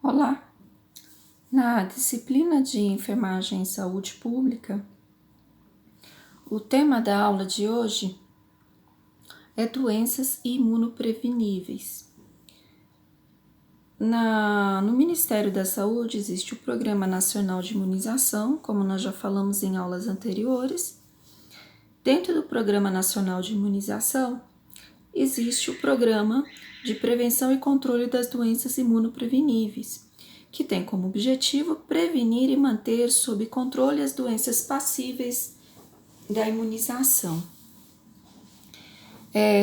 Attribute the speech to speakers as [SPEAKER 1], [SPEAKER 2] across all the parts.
[SPEAKER 1] Olá! Na disciplina de Enfermagem e Saúde Pública, o tema da aula de hoje é doenças imunopreveníveis. No Ministério da Saúde existe o Programa Nacional de Imunização, como nós já falamos em aulas anteriores. Dentro do Programa Nacional de Imunização, existe o Programa de Prevenção e Controle das Doenças Imunopreveníveis, que tem como objetivo prevenir e manter sob controle as doenças passíveis da imunização.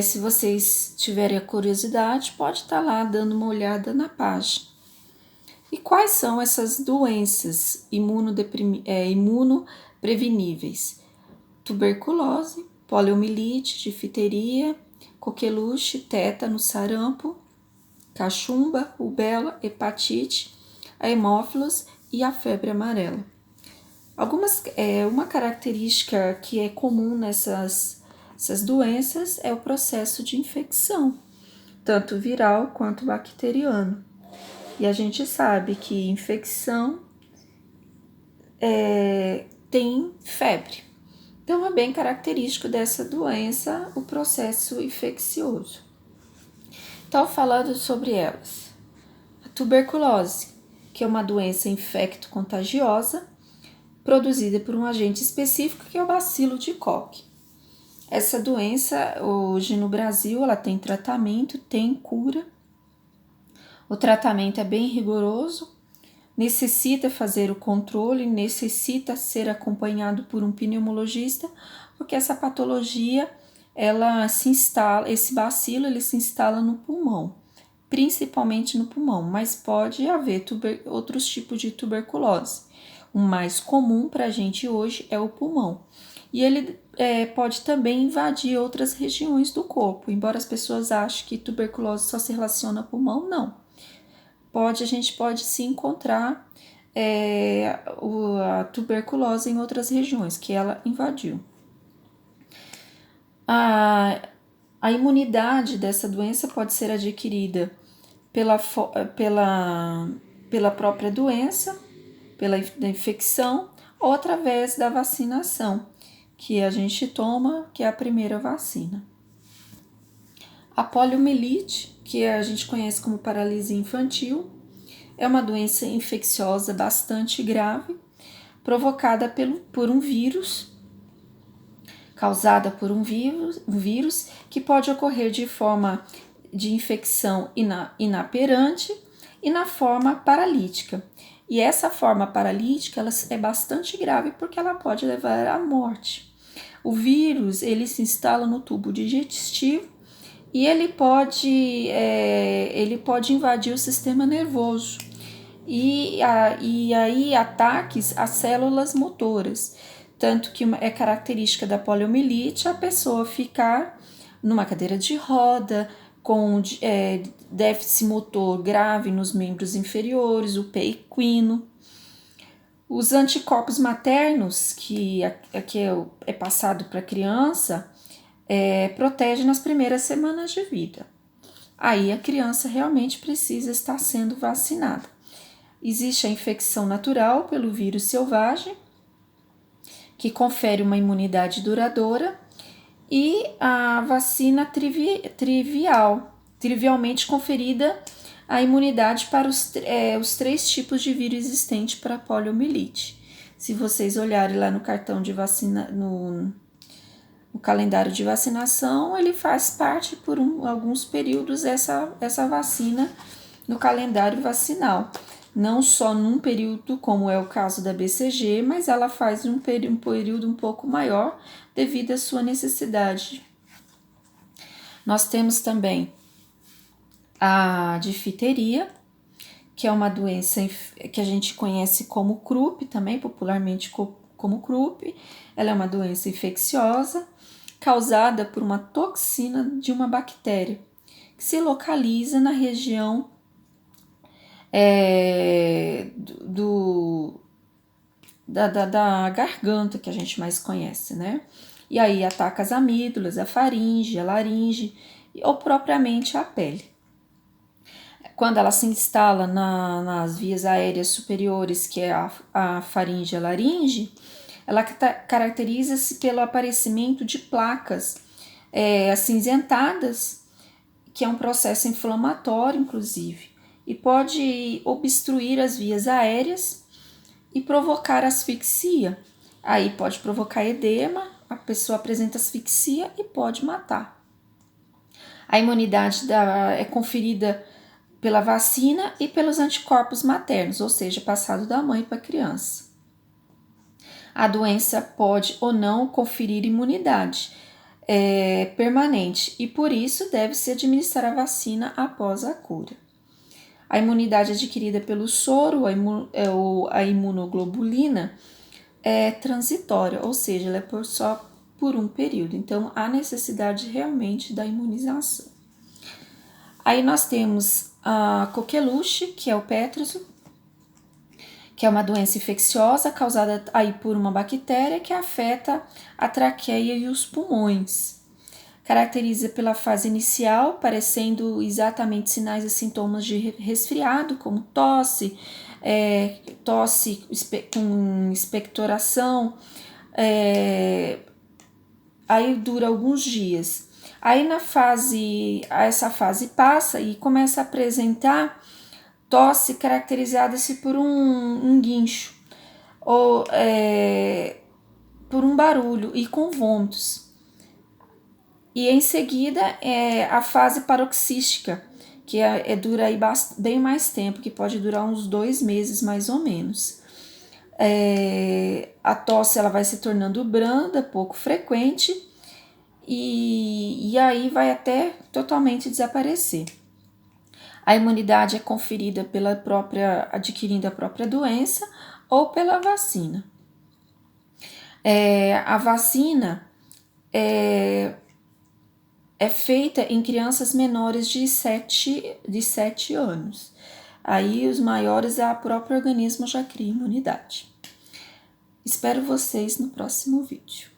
[SPEAKER 1] Se vocês tiverem a curiosidade, pode estar lá dando uma olhada na página. E quais são essas doenças imunopreveníveis? Tuberculose, poliomielite, difteria, coqueluche, tétano, sarampo, cachumba, rubéola, hepatite, a hemófilos e a febre amarela. Uma característica que é comum nessas doenças é o processo de infecção, tanto viral quanto bacteriano. E a gente sabe que infecção tem febre. Então, é bem característico dessa doença o processo infeccioso. Então, falando sobre elas. A tuberculose, que é uma doença infecto-contagiosa, produzida por um agente específico que é o bacilo de Koch. Essa doença, hoje no Brasil, ela tem tratamento, tem cura. O tratamento é bem rigoroso, necessita fazer o controle, necessita ser acompanhado por um pneumologista, porque essa patologia, esse bacilo, ele se instala no pulmão, principalmente no pulmão, mas pode haver outros tipos de tuberculose. O mais comum para a gente hoje é o pulmão. E ele pode também invadir outras regiões do corpo, embora as pessoas achem que tuberculose só se relaciona ao pulmão, não. A gente pode se encontrar a tuberculose em outras regiões que ela invadiu. A imunidade dessa doença pode ser adquirida pela própria doença, pela infecção ou através da vacinação, que a gente toma, que é a primeira vacina. A poliomielite, que a gente conhece como paralisia infantil, é uma doença infecciosa bastante grave, provocada por um vírus, causada por um vírus que pode ocorrer de forma de infecção inaperante e na forma paralítica. E essa forma paralítica ela é bastante grave porque ela pode levar à morte. O vírus ele se instala no tubo digestivo e ele pode invadir o sistema nervoso e aí ataques às células motoras. Tanto que é característica da poliomielite a pessoa ficar numa cadeira de roda, com déficit motor grave nos membros inferiores, o pé equino. Os anticorpos maternos, que é passado para a criança, protege nas primeiras semanas de vida. Aí a criança realmente precisa estar sendo vacinada. Existe a infecção natural pelo vírus selvagem, que confere uma imunidade duradoura, e a vacina trivialmente conferida a imunidade para os 3 tipos de vírus existentes para a poliomielite. Se vocês olharem lá no cartão de vacina, no calendário de vacinação, ele faz parte por alguns períodos essa vacina no calendário vacinal. Não só num período, como é o caso da BCG, mas ela faz um período um pouco maior devido à sua necessidade. Nós temos também a difteria, que é uma doença que a gente conhece como croup, também popularmente como croup. Ela é uma doença infecciosa causada por uma toxina de uma bactéria que se localiza na região da garganta, que a gente mais conhece, né? E aí ataca as amígdalas, a faringe, a laringe ou propriamente a pele. quando ela se instala nas vias aéreas superiores, que é a faringe e a laringe, ela caracteriza-se pelo aparecimento de placas acinzentadas, que é um processo inflamatório, inclusive, e pode obstruir as vias aéreas e provocar asfixia. Aí pode provocar edema, a pessoa apresenta asfixia e pode matar. A imunidade é conferida pela vacina e pelos anticorpos maternos, ou seja, passado da mãe para a criança. A doença pode ou não conferir imunidade permanente e por isso deve-se administrar a vacina após a cura. A imunidade adquirida pelo soro, a imunoglobulina, é transitória, ou seja, ela é só por um período. Então, há necessidade realmente da imunização. Aí nós temos a coqueluche, que é o pétraso, que é uma doença infecciosa causada aí por uma bactéria que afeta a traqueia e os pulmões. Caracteriza pela fase inicial, parecendo exatamente sinais e sintomas de resfriado, como tosse com expectoração, aí dura alguns dias. Aí essa fase passa e começa a apresentar tosse caracterizada-se por um guincho, ou por um barulho e com vômitos. E em seguida a fase paroxística, que dura aí bem mais tempo, que pode durar uns 2 meses mais ou menos. A tosse ela vai se tornando branda, pouco frequente, e aí vai até totalmente desaparecer. A imunidade é conferida adquirindo a própria doença ou pela vacina. A vacina é feita em crianças menores de 7 anos. Aí os maiores, o próprio organismo já cria imunidade. Espero vocês no próximo vídeo.